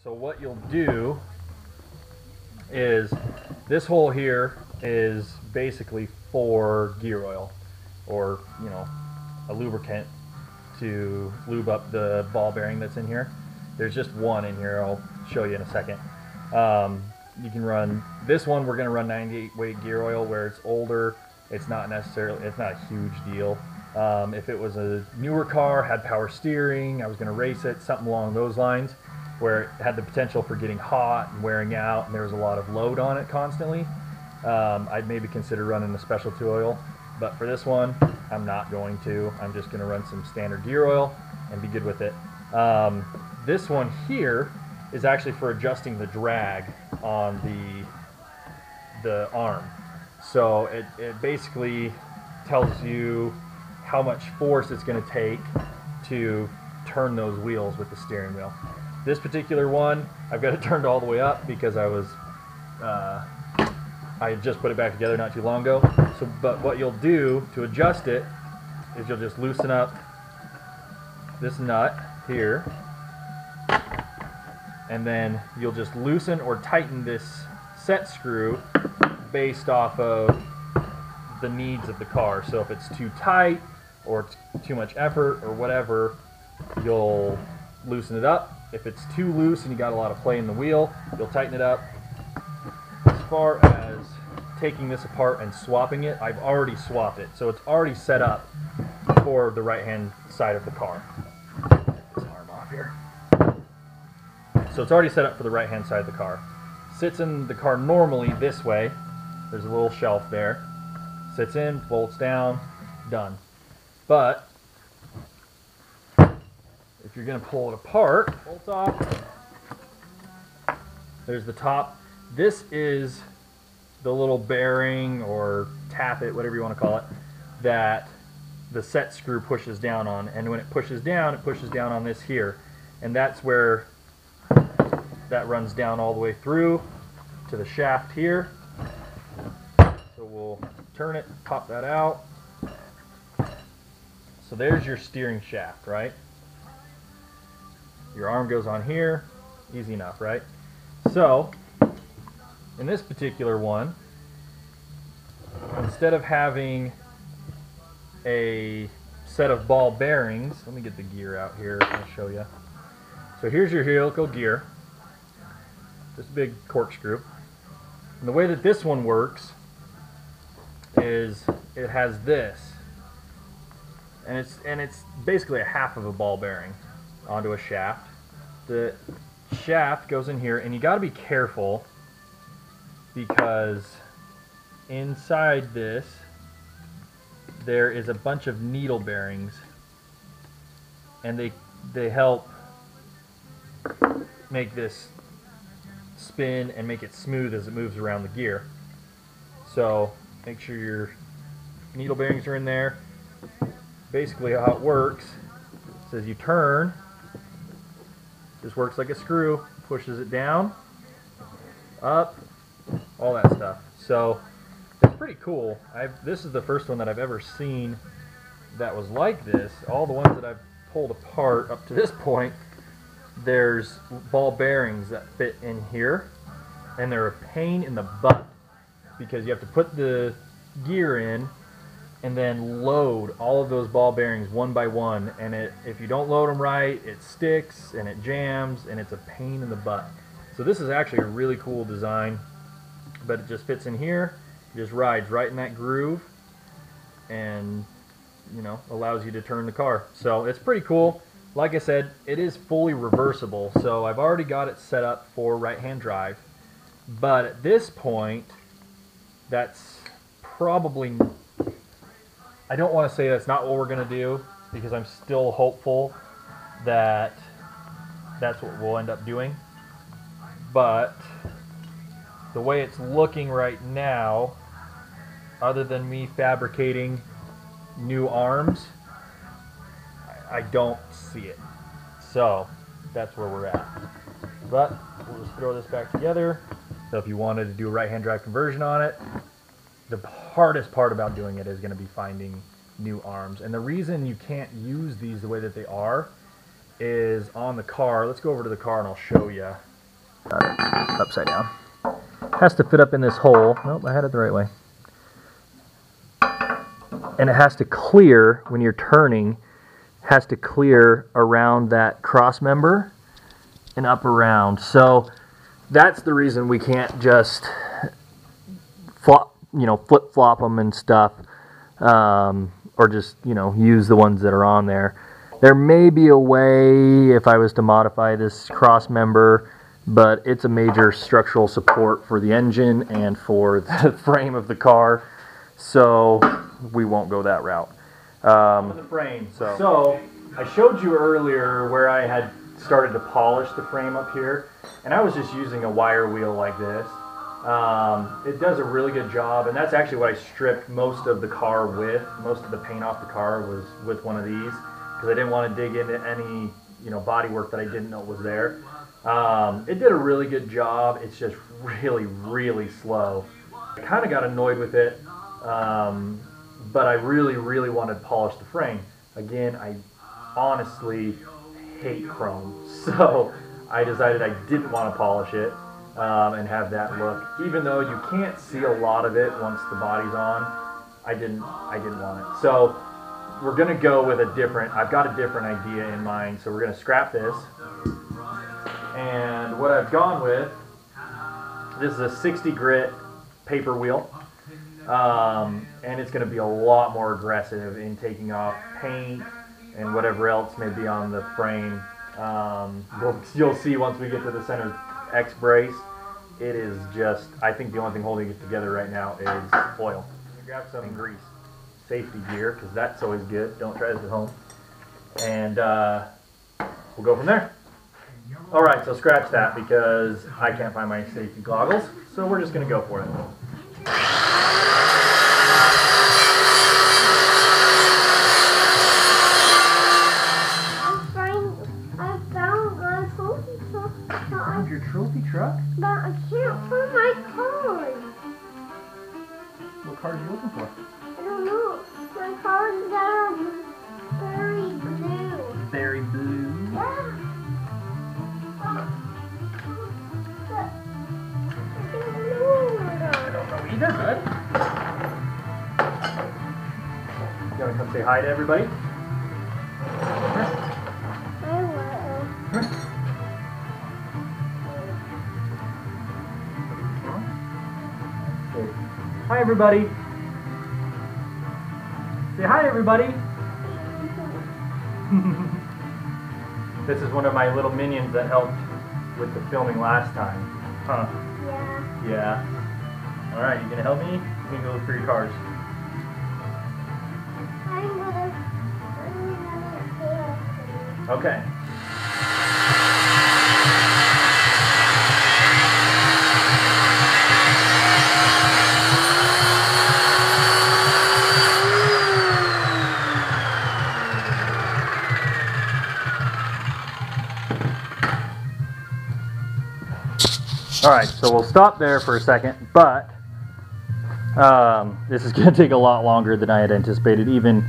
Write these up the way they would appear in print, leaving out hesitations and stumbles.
So what you'll do is this hole here is basically for gear oil, or a lubricant to lube up the ball bearing that's in here. There's just one in here. I'll show you in a second. You can run this one. We're going to run 98 weight gear oil. Where it's older, it's not a huge deal. If it was a newer car, had power steering, I was going to race it, something along those lines, where it had the potential for getting hot and wearing out, and there was a lot of load on it constantly, I'd maybe consider running a specialty oil. But for this one, I'm not going to. I'm just going to run some standard gear oil and be good with it. This one here is actually for adjusting the drag on the arm. So it basically tells you how much force it's going to take to turn those wheels with the steering wheel. This particular one, I've got it turned all the way up because I just put it back together not too long ago. But what you'll do to adjust it is you'll just loosen up this nut here, and then you'll just loosen or tighten this set screw based off of the needs of the car. So if it's too tight or it's too much effort or whatever, you'll loosen it up. If it's too loose and you got a lot of play in the wheel, you'll tighten it up. As far as taking this apart and swapping it, I've already swapped it, so it's already set up for the right hand side of the car. Get this arm off here. So it's already set up for the right hand side of the car. Sits in the car normally this way. There's a little shelf there. Sits in, bolts down, done. But if you're going to pull it apart, bolts off. There's the top. This is the little bearing or tappet, whatever you want to call it, that the set screw pushes down on. And when it pushes down on this here. And that's where that runs down all the way through to the shaft here. So we'll turn it, pop that out. So there's your steering shaft, right? Your arm goes on here, easy enough, right? So in this particular one, instead of having a set of ball bearings, let me get the gear out here, I'll show you. So here's your helical gear, this big corkscrew. And the way that this one works is it has this, and it's basically a half of a ball bearing onto a shaft. The shaft goes in here, and you got to be careful because inside this there is a bunch of needle bearings, and they help make this spin and make it smooth as it moves around the gear. So make sure your needle bearings are in there. Basically how it works is as you turn, just works like a screw, pushes it down, up, all that stuff. So it's pretty cool. This is the first one that I've ever seen that was like this. All the ones that I've pulled apart up to this point, there's ball bearings that fit in here, and they're a pain in the butt because you have to put the gear in and then load all of those ball bearings one by one, and if you don't load them right, it sticks and it jams, and it's a pain in the butt. So this is actually a really cool design, but it just fits in here, it just rides right in that groove, and allows you to turn the car. So it's pretty cool. Like I said, it is fully reversible, so I've already got it set up for right-hand drive, but at this point, that's probably, I don't want to say that's not what we're going to do, because I'm still hopeful that that's what we'll end up doing. But the way it's looking right now, other than me fabricating new arms, I don't see it. So that's where we're at. But we'll just throw this back together. So if you wanted to do a right-hand drive conversion on it, the hardest part about doing it is going to be finding new arms. And the reason you can't use these the way that they are is on the car. Let's go over to the car and I'll show you. Got it upside down. Has to fit up in this hole. Nope, I had it the right way. And it has to clear, when you're turning, has to clear around that cross member and up around. So that's the reason we can't just flip-flop them and stuff, or just, use the ones that are on there. There may be a way if I was to modify this cross member, but it's a major structural support for the engine and for the frame of the car, so we won't go that route. The frame. So I showed you earlier where I had started to polish the frame up here, and I was just using a wire wheel like this. It does a really good job, and that's actually what I stripped most of the car with. Most of the paint off the car was with one of these, because I didn't want to dig into any body work that I didn't know was there. It did a really good job. It's just really, really slow. I kind of got annoyed with it, but I really, really wanted to polish the frame. Again, I honestly hate chrome, so I decided I didn't want to polish it and have that look. Even though you can't see a lot of it once the body's on, I didn't want it. So we're gonna go with I've got a different idea in mind. So we're gonna scrap this. And what I've gone with, this is a 60 grit paper wheel, and it's going to be a lot more aggressive in taking off paint and whatever else may be on the frame. You'll see once we get to the center X brace, it is just, I think the only thing holding it together right now is oil. Grab some grease, safety gear, because that's always good. Don't try this at home. And we'll go from there. Alright, so scratch that because I can't find my safety goggles, so we're just going to go for it. I found my trophy truck. You found your trophy truck? But I can't find my card. What card are you looking for? I don't know. My card's very blue. Very blue? Yeah. I don't know either, bud. You want to come say hi to everybody? I will. Hi, everybody. Say hi, everybody. This is one of my little minions that helped with the filming last time. Huh? Yeah. Yeah. Alright, you gonna help me? You can go look for your cars. I'm gonna pay. Okay. Alright, so we'll stop there for a second, but this is going to take a lot longer than I had anticipated, even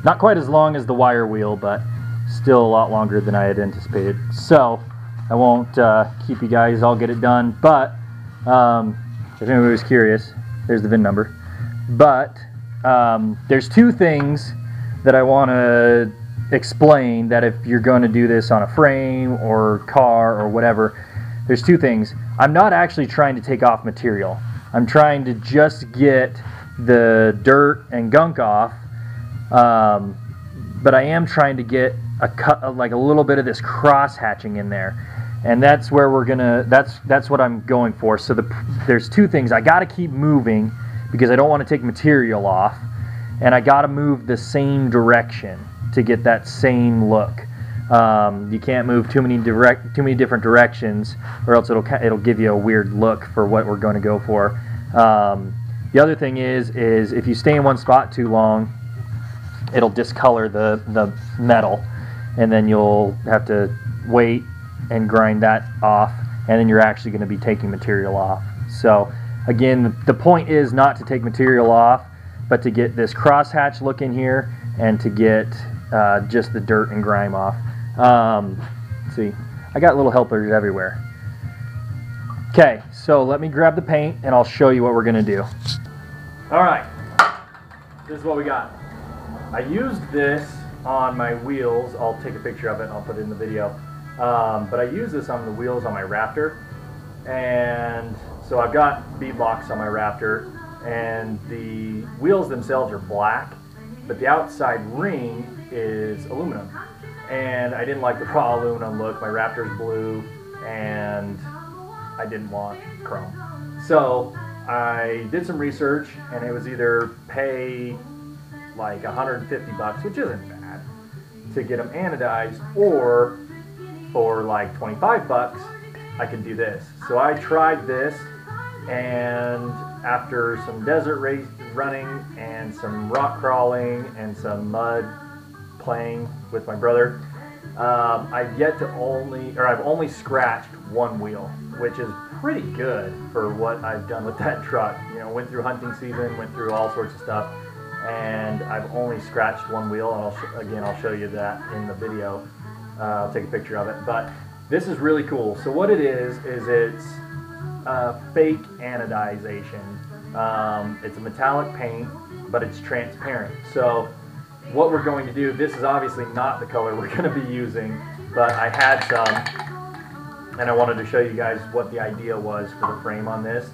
not quite as long as the wire wheel, but still a lot longer than I had anticipated. So I won't keep you guys, I'll get it done, but if anybody was curious, there's the VIN number. But there's two things that I want to explain, that if you're going to do this on a frame or car or whatever, there's two things. I'm not actually trying to take off material. I'm trying to just get the dirt and gunk off, but I am trying to get like a little bit of this cross hatching in there, and that's where we're gonna. That's what I'm going for. So there's two things. I got to keep moving because I don't want to take material off, and I got to move the same direction to get that same look. You can't move too many different directions, or else it'll give you a weird look for what we're going to go for. The other thing is if you stay in one spot too long, it'll discolor the metal, and then you'll have to wait and grind that off, and then you're actually going to be taking material off. So again, the point is not to take material off, but to get this crosshatch look in here and to get just the dirt and grime off. Let's see, I got little helpers everywhere. Okay, so let me grab the paint and I'll show you what we're gonna do. All right, this is what we got. I used this on my wheels. I'll take a picture of it and I'll put it in the video. But I use this on the wheels on my Raptor. And so I've got bead locks on my Raptor, and the wheels themselves are black, but the outside ring is aluminum. And I didn't like the raw aluminum look. My Raptor's blue, and I didn't want chrome. So I did some research, and it was either pay like 150 bucks, which isn't bad, to get them anodized, or for like 25 bucks, I could do this. So I tried this, and after some desert race running and some rock crawling and some mud playing with my brother, I've only scratched one wheel, which is pretty good for what I've done with that truck. You know, went through hunting season, went through all sorts of stuff, and I've only scratched one wheel, and I'll show you that in the video. I'll take a picture of it, but this is really cool. So what it is it's fake anodization. It's a metallic paint, but it's transparent. So what we're going to do, this is obviously not the color we're going to be using, but I had some, and I wanted to show you guys what the idea was for the frame on this,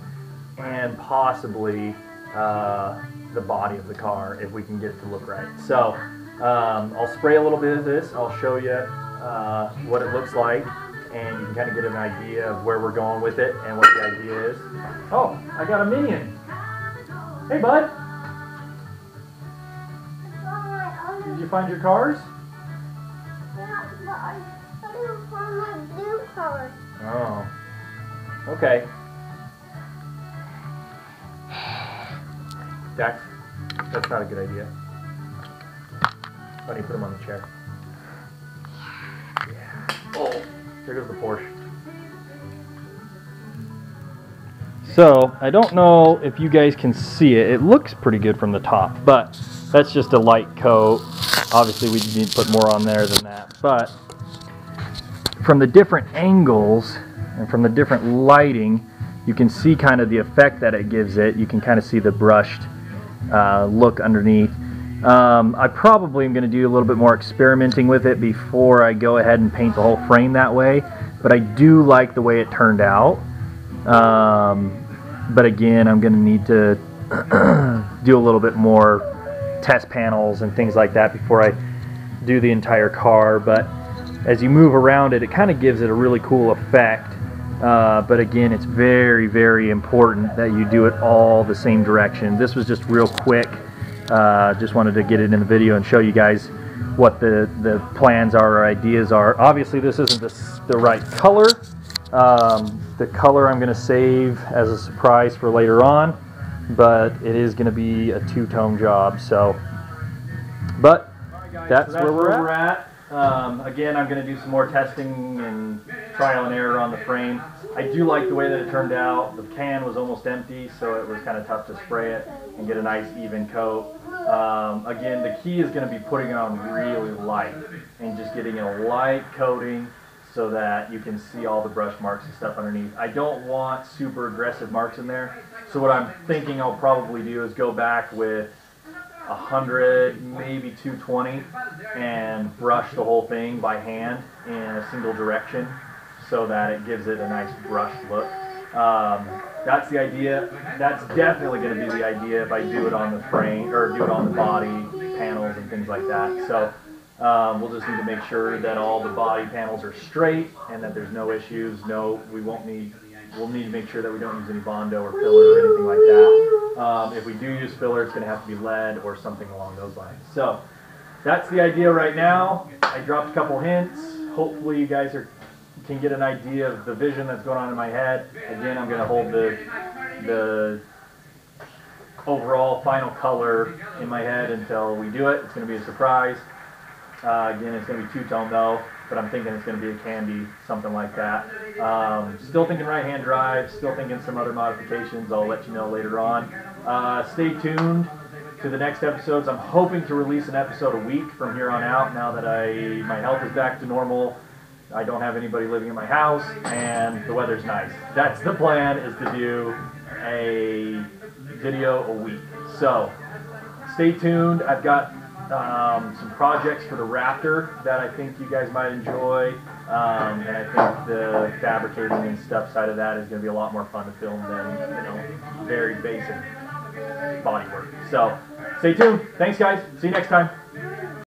and possibly the body of the car, if we can get it to look right. So I'll spray a little bit of this. I'll show you what it looks like, and you can kind of get an idea of where we're going with it and what the idea is. Oh, I got a minion. Hey, bud. Did you find your cars? Yeah, but I didn't find my blue color. Oh, okay. Dax, that's not a good idea. Why don't you put them on the chair? Yeah. Oh, there goes the Porsche. So, I don't know if you guys can see it. It looks pretty good from the top, but that's just a light coat. Obviously, we need to put more on there than that. But from the different angles and from the different lighting, you can see kind of the effect that it gives it. You can kind of see the brushed look underneath. I probably am going to do a little bit more experimenting with it before I go ahead and paint the whole frame that way, but I do like the way it turned out. But again, I'm going to need to do a little bit more test panels and things like that before I do the entire car. But as you move around it, it kind of gives it a really cool effect. But again, it's very, very important that you do it all the same direction. This was just real quick. Just wanted to get it in the video and show you guys what the plans are or ideas are. Obviously, this isn't the right color. The color I'm going to save as a surprise for later on, but it is going to be a two-tone job. So, but that's where we're at. Again, I'm going to do some more testing and trial and error on the frame. I do like the way that it turned out. The can was almost empty, so it was kind of tough to spray it and get a nice even coat. Again, the key is going to be putting it on really light and just getting a light coating so that you can see all the brush marks and stuff underneath. I don't want super aggressive marks in there, so what I'm thinking I'll probably do is go back with 100, maybe 220, and brush the whole thing by hand in a single direction so that it gives it a nice brushed look. That's the idea. That's definitely going to be the idea if I do it on the frame or do it on the body panels and things like that. So we'll just need to make sure that all the body panels are straight and that there's no issues. We'll need to make sure that we don't use any Bondo or filler or anything like that. If we do use filler, it's going to have to be lead or something along those lines. So that's the idea right now. I dropped a couple hints. Hopefully you guys can get an idea of the vision that's going on in my head. Again, I'm going to hold the overall final color in my head until we do it. It's going to be a surprise. Again, it's going to be two-tone though, but I'm thinking it's going to be a candy, something like that. Still thinking right-hand drive, still thinking some other modifications. I'll let you know later on. Stay tuned to the next episodes. I'm hoping to release an episode a week from here on out, now that my health is back to normal. I don't have anybody living in my house, and the weather's nice. That's the plan, is to do a video a week. So stay tuned. I've got some projects for the Raptor that I think you guys might enjoy, and I think the fabricating and stuff side of that is going to be a lot more fun to film than, very basic body work. So stay tuned. Thanks, guys. See you next time.